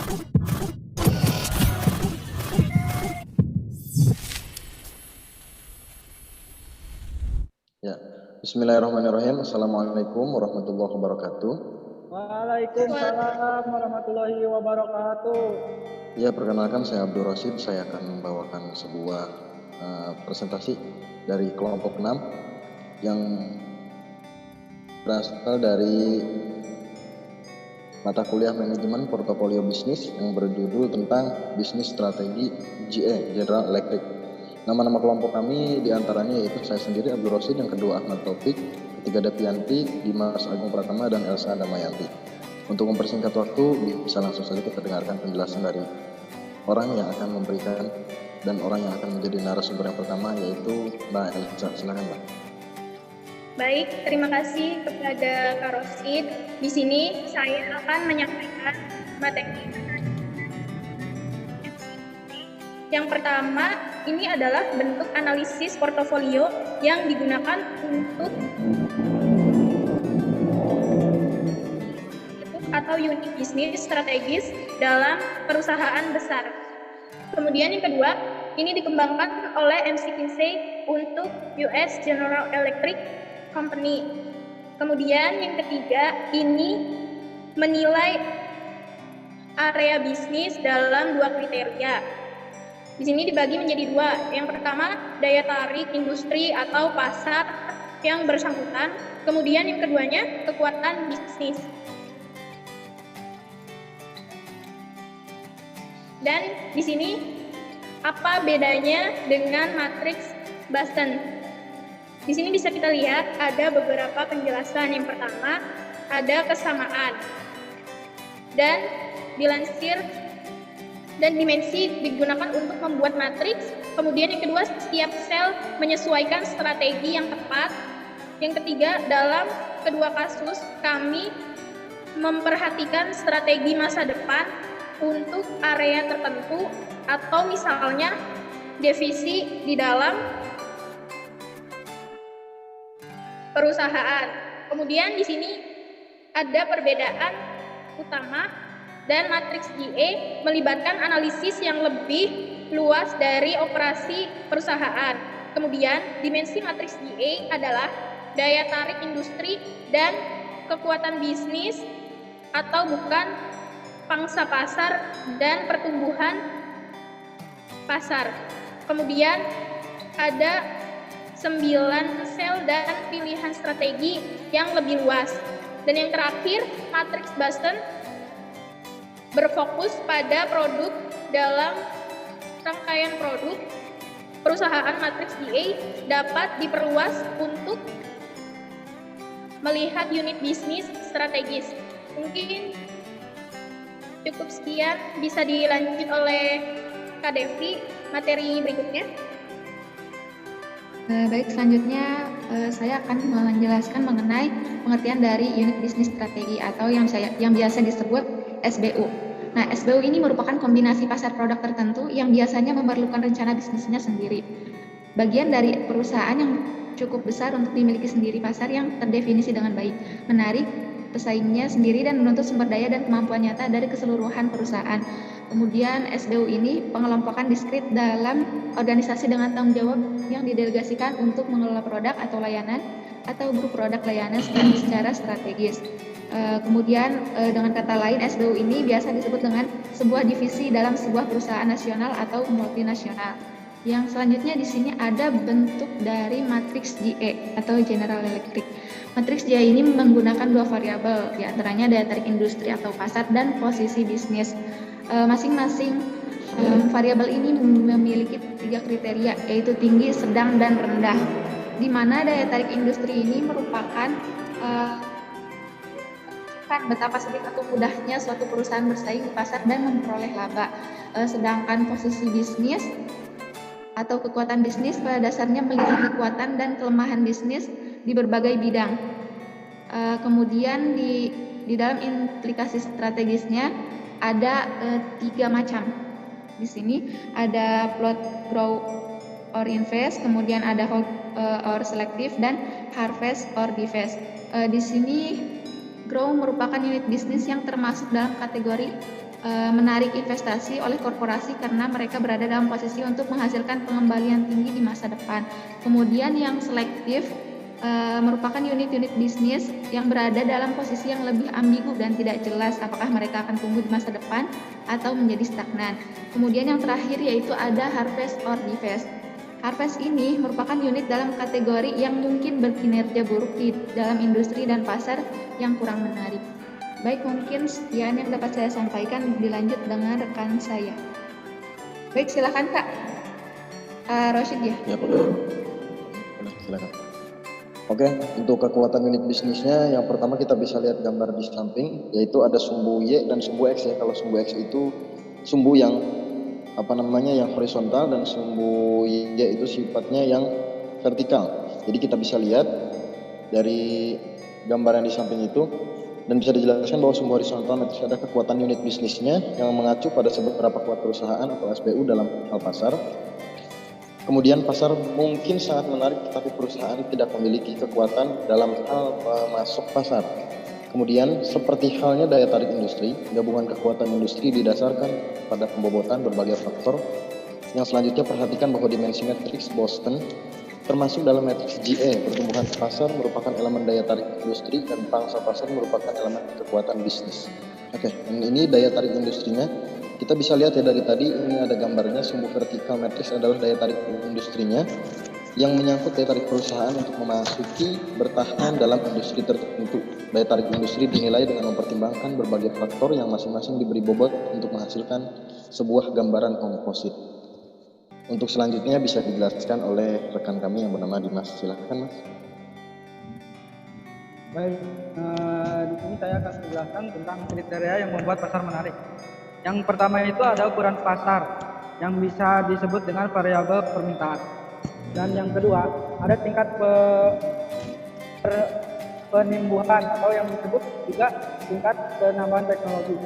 Ya, Bismillahirrahmanirrahim. Assalamualaikum warahmatullahi wabarakatuh. Waalaikumsalam warahmatullahi wabarakatuh. Ya, perkenalkan saya Abdul Rosid. Saya akan membawakan sebuah presentasi dari kelompok 6 yang berasal dari mata kuliah manajemen portofolio bisnis yang berjudul tentang bisnis strategi GE, General Electric. Nama-nama kelompok kami diantaranya yaitu saya sendiri Abdul Rosid, yang kedua Ahmad Taufik, ketiga Devianti, Dimas Agung Pratama, dan Elsa Damayanti. Untuk mempersingkat waktu, bisa langsung saja kita dengarkan penjelasan dari orang yang akan memberikan dan orang yang akan menjadi narasumber yang pertama, yaitu Mbak Elsa. Silakan Mbak. Baik, terima kasih kepada Kak Rosid. Di sini saya akan menyampaikan materi. Yang pertama, ini adalah bentuk analisis portofolio yang digunakan untuk atau unit bisnis strategis dalam perusahaan besar. Kemudian yang kedua, ini dikembangkan oleh MC Kinsey untuk US General Electric Company. Kemudian yang ketiga, ini menilai area bisnis dalam dua kriteria. Di sini dibagi menjadi dua. Yang pertama, daya tarik industri atau pasar yang bersangkutan. Kemudian yang keduanya, kekuatan bisnis. Dan di sini apa bedanya dengan matriks Boston? Di sini bisa kita lihat ada beberapa penjelasan. Yang pertama, ada kesamaan dan dilansir dan dimensi digunakan untuk membuat matriks. Kemudian yang kedua, setiap sel menyesuaikan strategi yang tepat. Yang ketiga, dalam kedua kasus kami memperhatikan strategi masa depan untuk area tertentu atau misalnya divisi di dalam perusahaan. Kemudian di sini ada perbedaan utama, dan matriks GE melibatkan analisis yang lebih luas dari operasi perusahaan. Kemudian dimensi matriks GE adalah daya tarik industri dan kekuatan bisnis atau bukan pangsa pasar dan pertumbuhan pasar. Kemudian ada 9 sel dan pilihan strategi yang lebih luas. Dan yang terakhir, matriks Boston berfokus pada produk dalam rangkaian produk. Perusahaan matriks GE dapat diperluas untuk melihat unit bisnis strategis. Mungkin cukup sekian, bisa dilanjut oleh Kak Devi materi berikutnya. Baik, selanjutnya saya akan menjelaskan mengenai pengertian dari unit bisnis strategi atau yang biasa disebut SBU. Nah, SBU ini merupakan kombinasi pasar produk tertentu yang biasanya memerlukan rencana bisnisnya sendiri. Bagian dari perusahaan yang cukup besar untuk dimiliki sendiri pasar yang terdefinisi dengan baik, menarik pesaingnya sendiri dan menuntut sumber daya dan kemampuan nyata dari keseluruhan perusahaan. Kemudian SBU ini pengelompokan diskrit dalam organisasi dengan tanggung jawab yang didelegasikan untuk mengelola produk atau layanan atau grup produk layanan secara strategis. Kemudian dengan kata lain, SBU ini biasa disebut dengan sebuah divisi dalam sebuah perusahaan nasional atau multinasional. Yang selanjutnya di sini ada bentuk dari matriks GE atau General Electric. Matriks GE ini menggunakan dua variabel, diantaranya daya tarik industri atau pasar dan posisi bisnis. Masing-masing variabel ini memiliki 3 kriteria, yaitu tinggi, sedang, dan rendah. Di mana daya tarik industri ini merupakan betapa sulit atau mudahnya suatu perusahaan bersaing di pasar dan memperoleh laba. Sedangkan posisi bisnis atau kekuatan bisnis pada dasarnya melihat kekuatan dan kelemahan bisnis di berbagai bidang. Kemudian di dalam implikasi strategisnya ada 3 macam. Di sini ada plot, grow, or invest, kemudian ada hold or selective, dan harvest or divest. Di sini grow merupakan unit bisnis yang termasuk dalam kategori menarik investasi oleh korporasi karena mereka berada dalam posisi untuk menghasilkan pengembalian tinggi di masa depan. Kemudian yang selektif merupakan unit-unit bisnis yang berada dalam posisi yang lebih ambigu dan tidak jelas apakah mereka akan tumbuh di masa depan atau menjadi stagnan. Kemudian yang terakhir yaitu ada harvest or divest. Harvest ini merupakan unit dalam kategori yang mungkin berkinerja buruk di dalam industri dan pasar yang kurang menarik. Baik, mungkin sekian yang dapat saya sampaikan, dilanjut dengan rekan saya. Baik, silakan Kak. Rosyid ya? Ya, boleh. Silakan. Oke, untuk kekuatan unit bisnisnya, yang pertama kita bisa lihat gambar di samping, yaitu ada sumbu Y dan sumbu X ya. Kalau sumbu X itu sumbu yang yang horizontal, dan sumbu Y itu sifatnya yang vertikal. Jadi kita bisa lihat dari gambar yang di samping itu, dan bisa dijelaskan bahwa sumbu horizontal itu ada kekuatan unit bisnisnya yang mengacu pada seberapa kuat perusahaan atau SBU dalam hal pasar. Kemudian pasar mungkin sangat menarik, tetapi perusahaan tidak memiliki kekuatan dalam hal masuk pasar. Kemudian seperti halnya daya tarik industri, gabungan kekuatan industri didasarkan pada pembobotan berbagai faktor. Yang selanjutnya perhatikan bahwa dimensi matriks Boston termasuk dalam matriks GE, pertumbuhan pasar merupakan elemen daya tarik industri dan pangsa pasar merupakan elemen kekuatan bisnis. Oke, ini daya tarik industrinya. Kita bisa lihat ya dari tadi, ini ada gambarnya, sumbu vertikal matriks adalah daya tarik industrinya yang menyangkut daya tarik perusahaan untuk memasuki bertahan dalam industri tertentu. Daya tarik industri dinilai dengan mempertimbangkan berbagai faktor yang masing-masing diberi bobot untuk menghasilkan sebuah gambaran komposit. Untuk selanjutnya bisa dijelaskan oleh rekan kami yang bernama Dimas. Silakan Mas. Baik, di sini saya akan menjelaskan tentang kriteria yang membuat pasar menarik. Yang pertama itu ada ukuran pasar yang bisa disebut dengan variabel permintaan. Dan yang kedua ada tingkat penimbuhan atau yang disebut juga tingkat penambahan teknologi.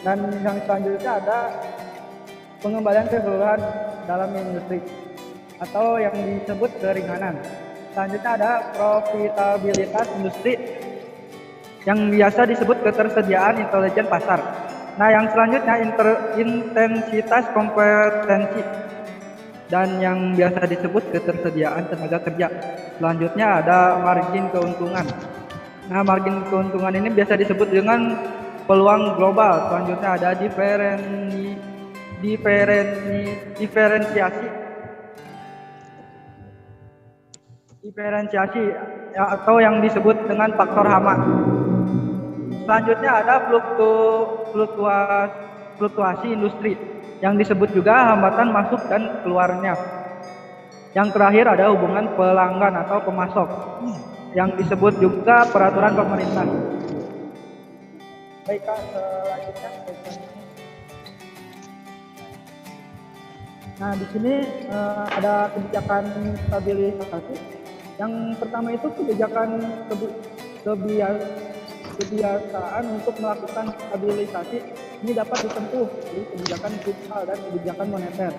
Dan yang selanjutnya ada pengembalian keseluruhan dalam industri atau yang disebut keringanan. Selanjutnya ada profitabilitas industri yang biasa disebut ketersediaan intelijen pasar. Nah, yang selanjutnya intensitas kompetensi dan yang biasa disebut ketersediaan tenaga kerja. Selanjutnya ada margin keuntungan. Nah, margin keuntungan ini biasa disebut dengan peluang global. Selanjutnya ada diferensiasi atau yang disebut dengan faktor hama. Selanjutnya ada fluktuasi industri yang disebut juga hambatan masuk dan keluarnya. Yang terakhir ada hubungan pelanggan atau pemasok yang disebut juga peraturan pemerintah. Baik Kak, selanjutnya. Nah, di sini ada kebijakan stabilisasi. Yang pertama itu kebijakan kebiasaan untuk melakukan stabilisasi ini dapat ditempuh dari kebijakan fiskal dan kebijakan moneter.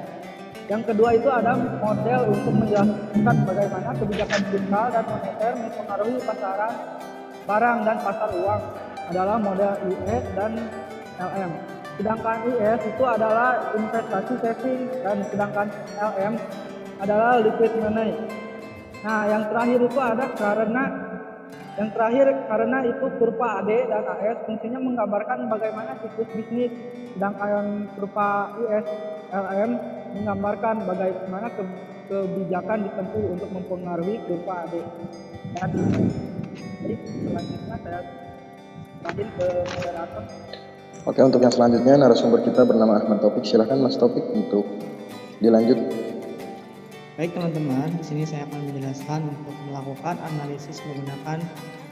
Yang kedua itu ada model untuk menjelaskan bagaimana kebijakan fiskal dan moneter mempengaruhi pasaran barang dan pasar uang adalah model IS dan LM. Sedangkan IS itu adalah investasi saving dan sedangkan LM adalah liquid money. Nah, yang terakhir itu ada karena itu kurva AD dan AS fungsinya menggambarkan bagaimana siklus bisnis, sedangkan kurva IS LM menggambarkan bagaimana kebijakan ditempuh untuk mempengaruhi kurva AD. Dan jadi selanjutnya saya lanjut ke moderator. Oke, untuk yang selanjutnya narasumber kita bernama Ahmad Taufik. Silakan Mas Taufik untuk dilanjut. Baik teman-teman, di sini saya akan menjelaskan untuk melakukan analisis menggunakan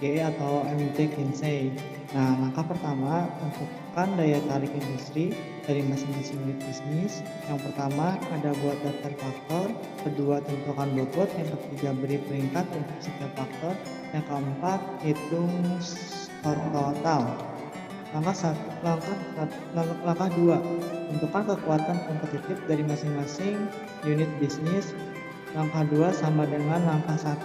GE atau McKinsey. Nah, langkah pertama, tentukan daya tarik industri dari masing-masing unit bisnis. Yang pertama, ada buat daftar faktor. Kedua, tentukan bobot. Yang ketiga, beri peringkat untuk setiap faktor. Yang keempat, hitung skor total. Langkah 2, tentukan kekuatan kompetitif dari masing-masing unit bisnis. Langkah 2 sama dengan langkah 1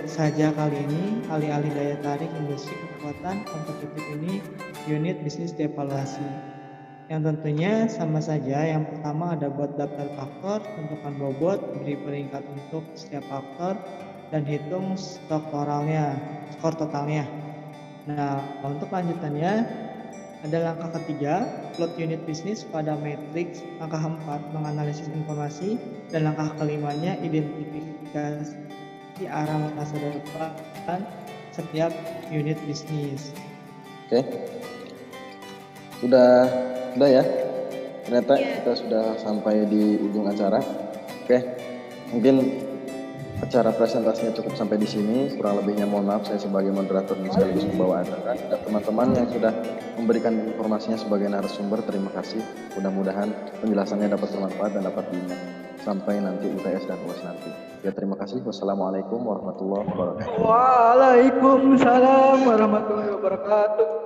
saja kali ini, alih-alih daya tarik industri kekuatan kompetitif ini unit bisnis dievaluasi. yang tentunya sama saja. Yang pertama ada buat daftar faktor, tentukan bobot, beri peringkat untuk setiap faktor, dan hitung skor totalnya. Nah, untuk lanjutannya ada langkah ketiga, plot unit bisnis pada matriks. Langkah keempat, menganalisis informasi. Dan langkah kelimanya, identifikasi arah masa depan setiap unit bisnis. Oke. Sudah ya. Ternyata Iya. kita sudah sampai di ujung acara. Oke. Mungkin acara presentasinya cukup sampai di sini. Kurang lebihnya mohon maaf, saya sebagai moderator dan sekaligus pembawa acara. Dan teman-teman yang sudah memberikan informasinya sebagai narasumber, terima kasih. Mudah-mudahan penjelasannya dapat bermanfaat dan dapat diingat sampai nanti UTS dan UAS nanti. Ya, terima kasih. Wassalamualaikum warahmatullahi wabarakatuh. Waalaikumsalam warahmatullahi wabarakatuh.